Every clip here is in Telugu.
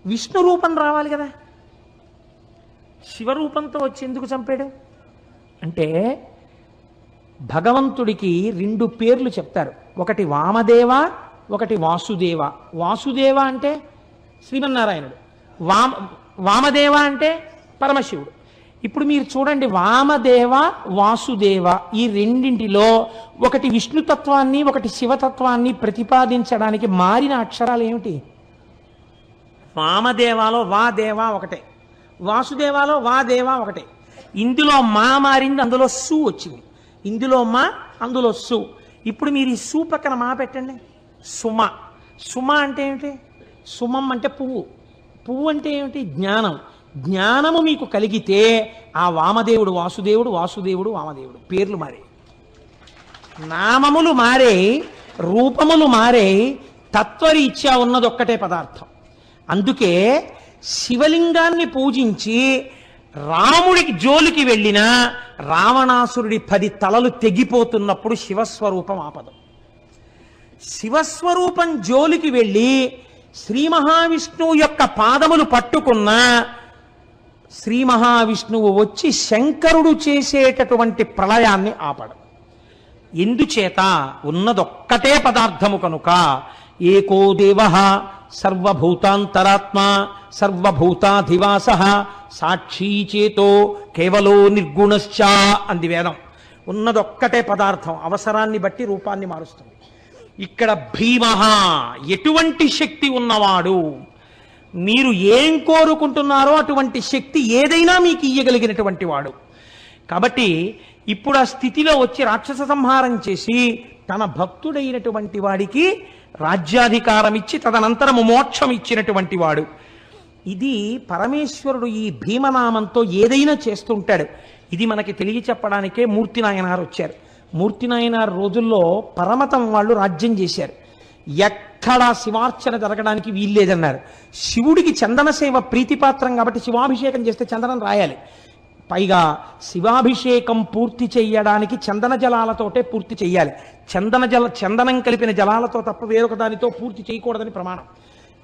విష్ణు రూపం రావాలి కదా, శివరూపంతో వచ్చి ఎందుకు చంపాడు అంటే భగవంతుడికి 2 పేర్లు చెప్తారు. ఒకటి వామదేవ, ఒకటి వాసుదేవ. వాసుదేవ అంటే శ్రీమన్నారాయణుడు, వామదేవ అంటే పరమశివుడు. ఇప్పుడు మీరు చూడండి, వామదేవ వాసుదేవ ఈ రెండింటిలో ఒకటి విష్ణుతత్వాన్ని ఒకటి శివతత్వాన్ని ప్రతిపాదించడానికి మారిన అక్షరాలు ఏమిటి? వామదేవాలో వా దేవ ఒకటే, వాసుదేవాలో వా దేవ ఒకటే. ఇందులో మా మారింది, అందులో సు వచ్చింది. ఇందులో మా, అందులో సు. ఇప్పుడు మీరు ఈ సు పక్కన మా పెట్టండి, సుమ. సుమ అంటే ఏమిటి? సుమం అంటే పువ్వు. పువ్వు అంటే ఏమిటి? జ్ఞానం. జ్ఞానము మీకు కలిగితే ఆ వామదేవుడు వాసుదేవుడు, వాసుదేవుడు వామదేవుడు. పేర్లు మారే, నామములు మారే, రూపములు మారే, తత్వరీత్యా ఉన్నది ఒక్కటే పదార్థం. అందుకే శివలింగాన్ని పూజించి రాముడికి జోలికి వెళ్ళిన రావణాసురుడి 10 తలలు తెగిపోతున్నప్పుడు శివస్వరూపం ఆపదం. శివస్వరూపం జోలికి వెళ్ళి శ్రీ మహావిష్ణువు యొక్క పాదములు పట్టుకున్న శ్రీ మహావిష్ణువు వచ్చి శంకరుడు చేసేటటువంటి ప్రళయాన్ని ఆపడం. ఎందుచేత? ఉన్నదొక్కటే పదార్థము కనుక. ఏకో దేవః సర్వభూతాంతరాత్మ సర్వభూతాధివాస సాక్షీ చేతో కేవలో నిర్గుణశ్చ అంది వేదం. ఉన్నదొక్కటే పదార్థం, అవసరాన్ని బట్టి రూపాన్ని మారుస్తుంది. ఇక్కడ భీమః ఎటువంటి శక్తి ఉన్నవాడు, మీరు ఏం కోరుకుంటున్నారో అటువంటి శక్తి ఏదైనా మీకు ఇయ్యగలిగినటువంటి వాడు. కాబట్టి ఇప్పుడు ఆ స్థితిలో వచ్చి రాక్షస సంహారం చేసి తన భక్తుడైనటువంటి వాడికి రాజ్యాధికారం ఇచ్చి తదనంతరము మోక్షం ఇచ్చినటువంటి వాడు. ఇది పరమేశ్వరుడు ఈ భీమనామంతో ఏదైనా చేస్తుంటాడు. ఇది మనకి తెలియచెప్పడానికే మూర్తి నాయనారు వచ్చారు. మూర్తి నాయనారు రోజుల్లో పరమతం వాళ్ళు రాజ్యం చేశారు. ఎక్కడా శివార్చన జరగడానికి వీల్లేదన్నారు. శివుడికి చందన సేవ ప్రీతిపాత్రం కాబట్టి శివాభిషేకం చేస్తే చందనం రాయాలి. పైగా శివాభిషేకం పూర్తి చెయ్యడానికి చందన జలాలతోటే పూర్తి చెయ్యాలి. చందనం కలిపిన జలాలతో తప్ప వేరొక దానితో పూర్తి చేయకూడదని ప్రమాణం.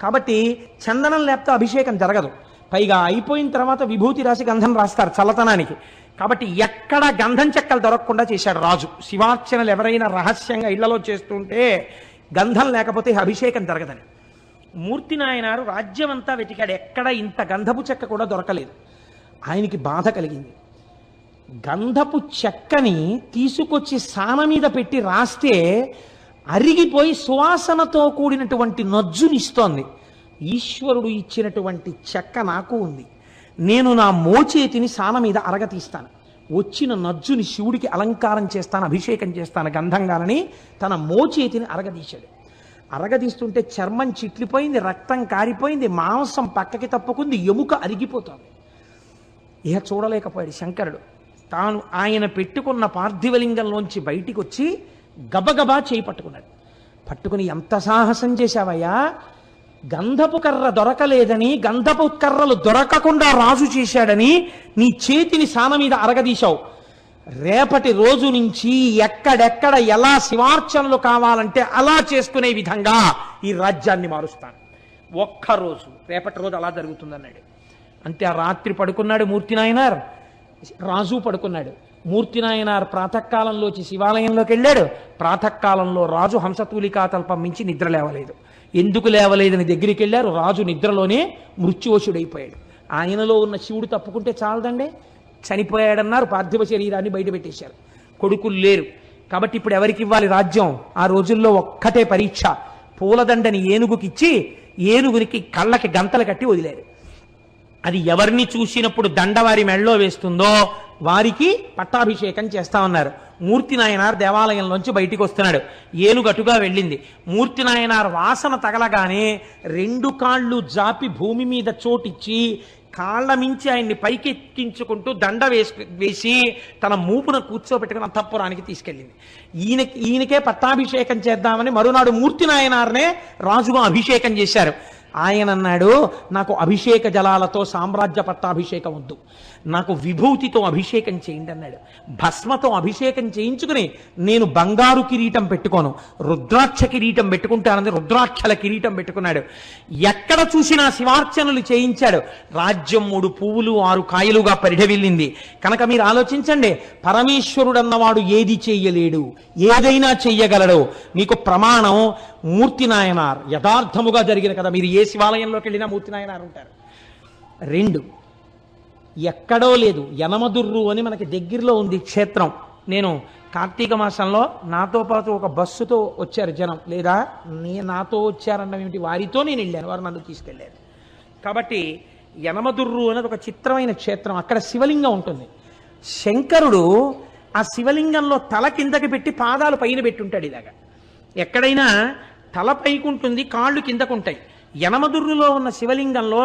కాబట్టి చందనం లేకపోతే అభిషేకం జరగదు. పైగా అయిపోయిన తర్వాత విభూతి రాసి గంధం రాస్తారు చల్లతనానికి. కాబట్టి ఎక్కడ గంధం చెక్కలు దొరకకుండా చేశాడు రాజు. శివార్చనలు ఎవరైనా రహస్యంగా ఇళ్లలో చేస్తుంటే గంధం లేకపోతే అభిషేకం జరగదని. మూర్తి నాయనారు రాజ్యం అంతా వెతికాడు, ఎక్కడ ఇంత గంధపు చెక్క కూడా దొరకలేదు. ఆయనకి బాధ కలిగింది. గంధపు చెక్కని తీసుకొచ్చి సాన మీద పెట్టి రాస్తే అరిగిపోయి సువాసనతో కూడినటువంటి నజ్జునిస్తోంది. ఈశ్వరుడు ఇచ్చినటువంటి చెక్క నాకు ఉంది, నేను నా మోచేతిని సాన మీద అరగతీస్తాను, వచ్చిన నజ్జుని శివుడికి అలంకారం చేస్తాను, అభిషేకం చేస్తాను గంధంగానని తన మోచేతిని అరగదీశాడు. అరగదీస్తుంటే చర్మం చిట్లిపోయింది, రక్తం కారిపోయింది, మాంసం పక్కకి తప్పుకుంది, ఎముక అరిగిపోతుంది. ఇహ చూడలేకపోయాడు శంకరుడు. తాను ఆయన పెట్టుకున్న పార్థివలింగంలోంచి బయటికి వచ్చి గబగబా చేయి పట్టుకున్నాడు. పట్టుకుని, ఎంత సాహసం చేశావయ్యా, గంధపు కర్ర దొరకలేదని, గంధపు కర్రలు దొరకకుండా రాజు చేశాడని నీ చేతిని సాన మీద అరగదీశావు. రేపటి రోజు నుంచి ఎక్కడెక్కడ ఎలా శివార్చనలు కావాలంటే అలా చేసుకునే విధంగా ఈ రాజ్యాన్ని మారుస్తాను. ఒక్కరోజు, రేపటి రోజు అలా జరుగుతుందన్నాడు. అంటే ఆ రాత్రి పడుకున్నాడు మూర్తి నాయనార్, రాజు పడుకున్నాడు. మూర్తి నాయనార్ ప్రాతకాలంలోచి శివాలయంలోకి వెళ్ళాడు. ప్రాతకాలంలో రాజు హంసతూలికా తల్పం మించి నిద్ర లేవలేదు. ఎందుకు లేవలేదని దగ్గరికి వెళ్ళారు. రాజు నిద్రలోనే మృత్యువశుడైపోయాడు. ఆయనలో ఉన్న శివుడు తప్పుకుంటే చాలదండి, చనిపోయాడన్నారు. పార్థివ శరీరాన్ని బయట పెట్టేశారు. కొడుకులు లేరు కాబట్టి ఇప్పుడు ఎవరికి ఇవ్వాలి రాజ్యం? ఆ రోజుల్లో ఒక్కటే పరీక్ష. పూలదండని ఏనుగుకిచ్చి ఏనుగునికి కళ్ళకి గంతలు కట్టి వదిలేరు. అది ఎవరిని చూసినప్పుడు దండవారి మెళ్ళో వేస్తుందో వారికి పట్టాభిషేకం చేస్తామన్నారు. మూర్తి నాయనార్ దేవాలయంలోంచి బయటికి వస్తున్నాడు. ఏనుగటుగా వెళ్ళింది. మూర్తి నాయనార్ వాసన తగలగానే 2 కాళ్ళు జాపి భూమి మీద చోటిచ్చి కాళ్ల మించి ఆయన్ని పైకెక్కించుకుంటూ దండ వేసి తన మూపున కూర్చోబెట్టుకుని అంతఃపురానికి తీసుకెళ్ళింది. ఈయనకే పట్టాభిషేకం చేద్దామని మరునాడు మూర్తి నాయనార్నే రాజుగా అభిషేకం చేశారు. ఆయన అన్నాడు, నాకు అభిషేక జలాలతో సామ్రాజ్య పట్టాభిషేకం వద్దు, నాకు విభూతితో అభిషేకం చేయండి అన్నాడు. భస్మతో అభిషేకం చేయించుకుని నేను బంగారు కిరీటం పెట్టుకోను, రుద్రాక్ష కిరీటం పెట్టుకుంటానని రుద్రాక్షల కిరీటం పెట్టుకున్నాడు. ఎక్కడ చూసినా శివార్చనలు చేయించాడు. రాజ్యం 3 పువ్వులు 6 కాయలుగా పరిఢవిల్లింది. కనుక మీరు ఆలోచించండి, పరమేశ్వరుడు అన్నవాడు ఏది చెయ్యలేడు, ఏదైనా చెయ్యగలడు. మీకు ప్రమాణం మూర్తి నాయనార్, యథార్థముగా జరిగిన కదా. మీరు ఏ శివాలయంలోకి వెళ్ళినా మూర్తి నాయనార్ ఉంటారు. 2, ఎక్కడో లేదు, యనమదుర్రు అని మనకి దగ్గరలో ఉంది క్షేత్రం. నేను కార్తీక మాసంలో నాతో పాటు ఒక బస్సుతో వచ్చారు జనం, లేదా నాతో వచ్చారన్న ఏమిటి, వారితో నేను వెళ్ళాను, వారు నన్ను తీసుకెళ్ళారు. కాబట్టి యనమదుర్రు అనేది ఒక చిత్రమైన క్షేత్రం. అక్కడ శివలింగం ఉంటుంది. శంకరుడు ఆ శివలింగంలో తల కిందకి పెట్టి పాదాలు పైన పెట్టి ఉంటాడు. ఇలాగా ఎక్కడైనా తల పైకుంటుంది, కాళ్ళు కిందకుంటాయి. యనమదుర్రులో ఉన్న శివలింగంలో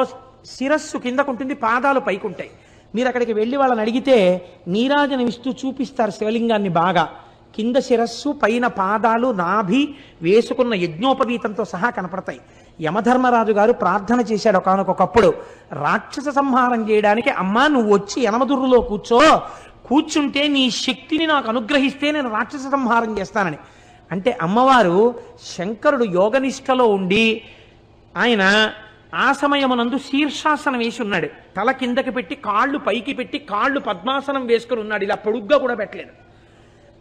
శిరస్సు కిందకుంటుంది, పాదాలు పైకుంటాయి. మీరు అక్కడికి వెళ్ళి వాళ్ళని అడిగితే నీరాజనం ఇస్తూ చూపిస్తారు శివలింగాన్ని బాగా. కింద శిరస్సు, పైన పాదాలు, నాభి, వేసుకున్న యజ్ఞోపవీతంతో సహా కనపడతాయి. యమధర్మరాజు గారు ప్రార్థన చేశాడు ఒకానొకప్పుడు, రాక్షస సంహారం చేయడానికి అమ్మా నువ్వు వచ్చి యనమదుర్రులో కూర్చుంటే నీ శక్తిని నాకు అనుగ్రహిస్తే నేను రాక్షస సంహారం చేస్తానని. అంటే అమ్మవారు శంకరుడు యోగనిష్టలో ఉండి ఆయన ఆ సమయమునందు శీర్షాసనం వేసి ఉన్నాడు. తల కిందకి పెట్టి కాళ్ళు పైకి పెట్టి కాళ్ళు పద్మాసనం వేసుకుని ఉన్నాడు. ఇలా పొడుగ్గా కూడా పెట్టలేదు.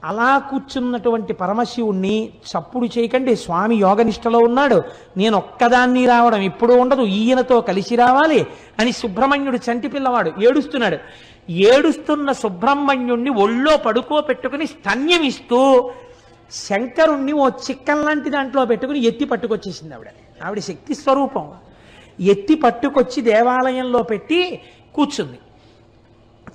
అలా కూర్చున్నటువంటి పరమశివుణ్ణి చప్పుడు చేయకండి, స్వామి యోగనిష్టలో ఉన్నాడు, నేను ఒక్కదాన్ని రావడం ఇప్పుడు ఉండదు, ఈయనతో కలిసి రావాలి అని సుబ్రహ్మణ్యుడు చంటి పిల్లవాడు ఏడుస్తున్నాడు. ఏడుస్తున్న సుబ్రహ్మణ్యుణ్ణి ఒళ్ళో పడుకోపెట్టుకుని స్తన్యమిస్తూ శంకరుణ్ణి ఓ చిక్కం లాంటి దాంట్లో పెట్టుకుని ఎత్తి పట్టుకొచ్చేసింది ఆవిడ శక్తి స్వరూపం. ఎత్తి పట్టుకొచ్చి దేవాలయంలో పెట్టి కూర్చుంది.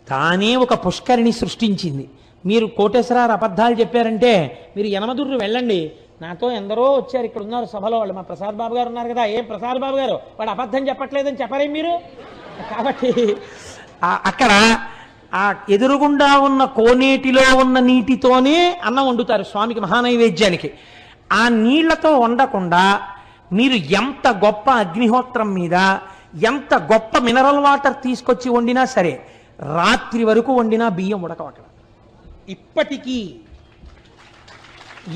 తానే ఒక పుష్కరిణి సృష్టించింది. మీరు కోటేశ్వరారు అబద్ధాలు చెప్పారంటే మీరు యనమదుర్రు వెళ్ళండి, నాతో ఎందరో వచ్చారు, ఇక్కడ ఉన్నారు సభలో వాళ్ళు, మా ప్రసాద్ బాబు గారు ఉన్నారు కదా, ఏం ప్రసాద్ బాబు గారు వాడు అబద్ధం చెప్పట్లేదని చెప్పరేం మీరు. కాబట్టి అక్కడ ఆ ఎదురుగుండా ఉన్న కోనేటిలో ఉన్న నీటితోనే అన్నం వండుతారు స్వామికి మహానైవేద్యానికి. ఆ నీళ్లతో వండకుండా మీరు ఎంత గొప్ప అగ్నిహోత్రం మీద ఎంత గొప్ప మినరల్ వాటర్ తీసుకొచ్చి వండినా సరే రాత్రి వరకు వండినా బియ్యం ఉడకవు అక్కడ.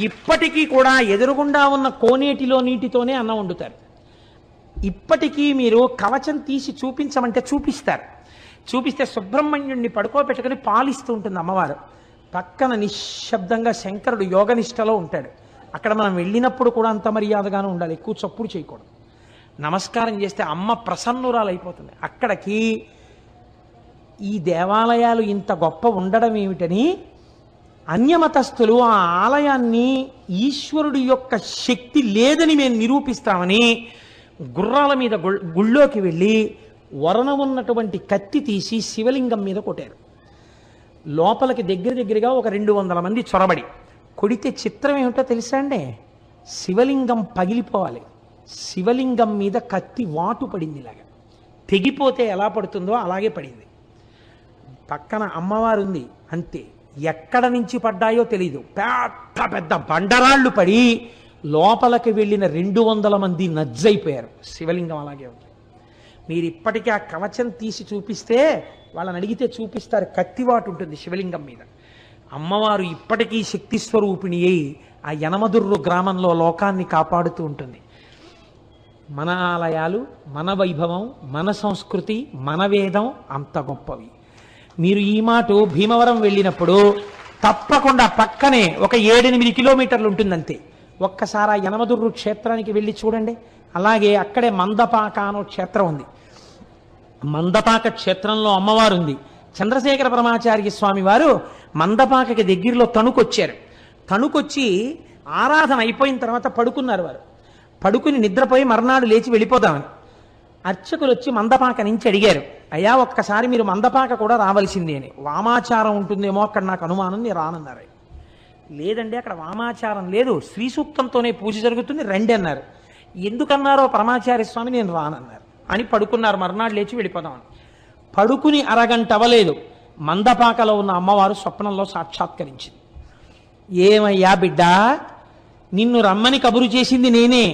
ఇప్పటికీ కూడా ఎదురుగుండా ఉన్న కోనేటిలో నీటితోనే అన్నం వండుతారు. ఇప్పటికీ మీరు కవచం తీసి చూపించమంటే చూపిస్తారు. చూపిస్తే సుబ్రహ్మణ్యుడిని పడుకోబెట్టుకుని పాలిస్తూ ఉంటుంది అమ్మవారు. పక్కన నిశ్శబ్దంగా శంకరుడు యోగనిష్టలో ఉంటాడు. అక్కడ మనం వెళ్ళినప్పుడు కూడా అంత మర్యాదగానే ఉండాలి, ఎక్కువ చప్పుడు చేయకూడదు. నమస్కారం చేస్తే అమ్మ ప్రసన్నురాలైపోతుంది. అక్కడికి ఈ దేవాలయాలు ఇంత గొప్ప ఉండడం ఏమిటని అన్యమతస్థులు ఆ ఆలయాన్ని ఈశ్వరుడి యొక్క శక్తి లేదని మేము నిరూపిస్తామని గుర్రాల మీద గుళ్ళోకి వెళ్ళి వరణ ఉన్నటువంటి కత్తి తీసి శివలింగం మీద కొట్టారు. లోపలికి దగ్గరగా ఒక 200 మంది చొరబడి కొడితే చిత్రం ఏమిటో తెలుసా అండి, శివలింగం పగిలిపోవాలి. శివలింగం మీద కత్తి వాటు పడింది, ఇలాగా తెగిపోతే ఎలా పడుతుందో అలాగే పడింది. పక్కన అమ్మవారు ఉంది, అంతే. ఎక్కడ నుంచి పడ్డాయో తెలీదు, పెద్ద పెద్ద బండరాళ్ళు పడి లోపలికి వెళ్ళిన 200 మంది నజ్జైపోయారు. శివలింగం అలాగే ఉంది. మీరు ఇప్పటికీ ఆ కవచం తీసి చూపిస్తే వాళ్ళని అడిగితే చూపిస్తారు, కత్తివాటు ఉంటుంది శివలింగం మీద. అమ్మవారు ఇప్పటికీ శక్తి స్వరూపిణి అయి ఆ యనమదుర్రు గ్రామంలో లోకాన్ని కాపాడుతూ ఉంటుంది. మన ఆలయాలు, మన వైభవం, మన సంస్కృతి, మన వేదం అంత గొప్పవి. మీరు ఈ మాట భీమవరం వెళ్ళినప్పుడు తప్పకుండా పక్కనే ఒక 7-8 కిలోమీటర్లు ఉంటుందంతే. ఒక్కసారి ఆ యనమదుర్రు క్షేత్రానికి వెళ్ళి చూడండి. అలాగే అక్కడే మందపాక అనో క్షేత్రం ఉంది. మందపాక క్షేత్రంలో అమ్మవారు ఉంది. చంద్రశేఖర పరమాచార్య స్వామి వారు మందపాకకి దగ్గరలో తణుకొచ్చారు. తణుకొచ్చి ఆరాధన అయిపోయిన తర్వాత పడుకున్నారు. వారు పడుకుని నిద్రపోయి మర్నాడు లేచి వెళ్ళిపోదామని అర్చకులు వచ్చి మందపాక నుంచి అడిగారు, అయ్యా ఒక్కసారి మీరు మందపాక కూడా రావాల్సిందే అని. వామాచారం ఉంటుందేమో అక్కడ, నాకు అనుమానం, నేను రానన్నారు. లేదండి అక్కడ వామాచారం లేదు, శ్రీ సూక్తంతోనే పూజ జరుగుతుంది, రండి అన్నారు. ఎందుకన్నారో పరమాచార్య స్వామి నేను రానన్నారు అని పడుకున్నారు. మర్నాడు లేచి వెళ్ళిపోదామని పడుకుని అరగంట అవ్వలేదు, మందపాకలో ఉన్న అమ్మవారు స్వప్నంలో సాక్షాత్కరించింది. ఏమయ్యా బిడ్డ, నిన్ను రమ్మని కబురు చేసింది నేనే,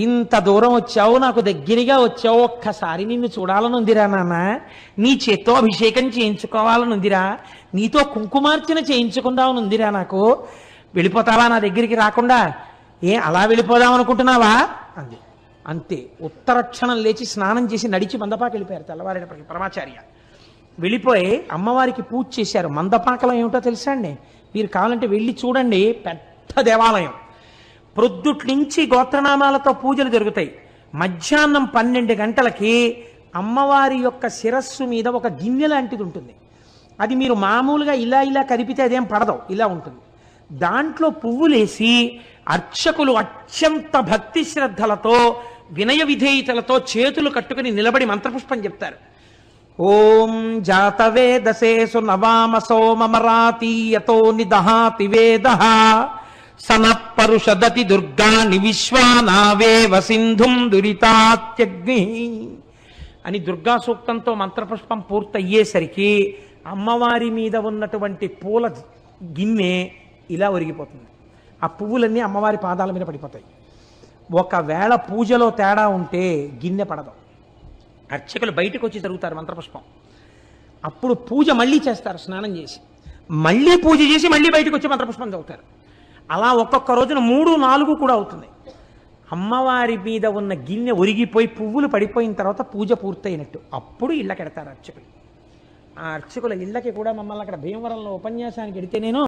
ఇంత దూరం వచ్చావు, నాకు దగ్గరగా వచ్చావు, ఒక్కసారి నిన్ను చూడాలనుందిరా నాన్న, నీ చేత్తో అభిషేకం చేయించుకోవాలనుందిరా, నీతో కుంకుమార్చన చేయించుకుందామనుందిరా, నాకు వెళ్ళిపోతావా నా దగ్గరికి రాకుండా? అలా వెళ్ళిపోదాం అనుకుంటున్నావా అంది. అంతే. ఉత్తరక్షణం లేచి స్నానం చేసి నడిచి మందపాకి వెళ్ళిపోయారు. తెల్లవారేటప్పటికి పరమాచార్య వెళ్ళిపోయి అమ్మవారికి పూజ చేశారు. మందపాకలం ఏమిటో తెలుసా అండి? మీరు కావాలంటే వెళ్ళి చూడండి, పెద్ద దేవాలయం. ప్రొద్దుటి నుంచి గోత్రనామాలతో పూజలు జరుగుతాయి. మధ్యాహ్నం 12 గంటలకి అమ్మవారి యొక్క శిరస్సు మీద ఒక గిన్నె లాంటిది ఉంటుంది. అది మీరు మామూలుగా ఇలా ఇలా కదిపితే అదేం పడదు, ఇలా ఉంటుంది. దాంట్లో పువ్వులేసి అర్చకులు అత్యంత భక్తి శ్రద్ధలతో వినయ విధేయతలతో చేతులు కట్టుకుని నిలబడి మంత్రపుష్పం చెప్తారు. ఓం జాతవేదసేసు నవామ సోమమరాతీయతో నిదహాతి వేదః సనఃపరుషదతి దుర్గాని విశ్వానావేవ సింధుం దురితాత్యగ్ని అని దుర్గా సూక్తంతో మంత్రపుష్పం పూర్తయ్యేసరికి అమ్మవారి మీద ఉన్నటువంటి పూల గిన్నె ఇలా ఒరిగిపోతుంది. ఆ పువ్వులన్నీ అమ్మవారి పాదాల మీద పడిపోతాయి. ఒకవేళ పూజలో తేడా ఉంటే గిన్నె పడదు. అర్చకులు బయటకు వచ్చి జరుగుతారు మంత్రపుష్పం. అప్పుడు పూజ మళ్ళీ చేస్తారు, స్నానం చేసి మళ్ళీ పూజ చేసి మళ్ళీ బయటకు వచ్చి మంత్రపుష్పం చదువుతారు. అలా ఒక్కొక్క రోజున 3, 4 కూడా అవుతుంది. అమ్మవారి మీద ఉన్న గిన్నె ఒరిగిపోయి పువ్వులు పడిపోయిన తర్వాత పూజ పూర్తయినట్టు. అప్పుడు ఇళ్ళకెడతారు అర్చకులు. ఆ అర్చకుల ఇళ్ళకి కూడా మమ్మల్ని అక్కడ భీమవరంలో ఉపన్యాసానికి ఎడితే నేను